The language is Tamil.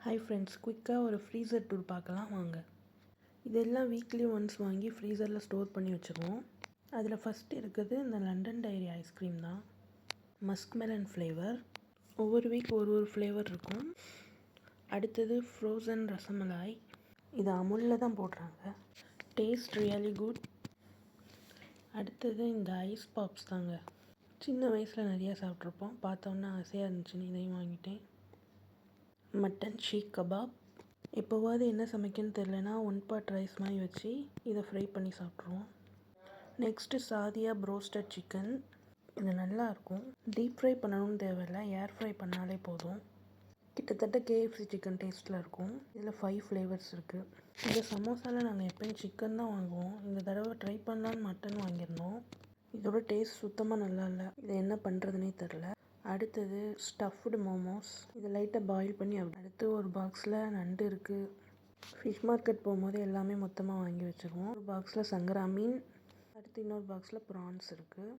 ஹாய் ஃப்ரெண்ட்ஸ், குயிக்காக ஒரு ஃப்ரீசர் டூர் பார்க்கலாம் வாங்க. இதெல்லாம் வீக்லி ஒன்ஸ் வாங்கி ஃப்ரீசரில் ஸ்டோர் பண்ணி வச்சுக்குவோம். அதில் ஃபஸ்ட்டு இருக்கிறது இந்த லண்டன் டைரி ஐஸ்கிரீம் தான். Musk melon flavour. ஒவ்வொரு வீக் ஒரு ஃப்ளேவர் இருக்கும். அடுத்தது ஃப்ரோசன் ரசமலாய். இது அமுலில் தான் போடுறாங்க. Taste really good. அடுத்தது இந்த ஐஸ் பாப்ஸ் தாங்க. சின்ன வயசில் நிறையா சாப்பிட்ருப்போம். பார்த்தோன்னா ஆசையாக இருந்துச்சுன்னு இதையும் வாங்கிட்டேன். Mutton seekh kebab. எப்போவாது என்ன சமைக்கன்னு தெரிலனா 1 pot ரைஸ் மாதிரி வச்சு இதை ஃப்ரை பண்ணி சாப்பிட்ருவோம். நெக்ஸ்ட்டு சாதியா ப்ரோஸ்டட் சிக்கன். இது நல்லாயிருக்கும். டீப் ஃப்ரை பண்ணணும்னு தேவையில்லை, ஏர் ஃப்ரை பண்ணாலே போதும். கிட்டத்தட்ட KFC சிக்கன் டேஸ்ட்டில் இருக்கும். இதில் 5 ஃப்ளேவர்ஸ் இருக்குது. இந்த சமோசாவில் நாங்கள் எப்போயும் சிக்கன் தான் வாங்குவோம். இந்த தடவை ட்ரை பண்ணலான்னு மட்டன் வாங்கியிருந்தோம். இதோட டேஸ்ட் சுத்தமாக நல்லா இல்லை. இதை என்ன பண்ணுறதுனே தெரில. அடுத்தது ஸ்டஃப்டு மோமோஸ். இதை லைட்டாக பாயில் பண்ணி அடுத்து ஒரு பாக்ஸில் நண்டு இருக்குது. ஃபிஷ் மார்க்கெட் போகும்போது எல்லாமே மொத்தமாக வாங்கி வச்சுருவோம். ஒரு பாக்ஸில் சங்கரா மீன். அடுத்து இன்னொரு பாக்ஸில் ப்ரான்ஸ் இருக்குது.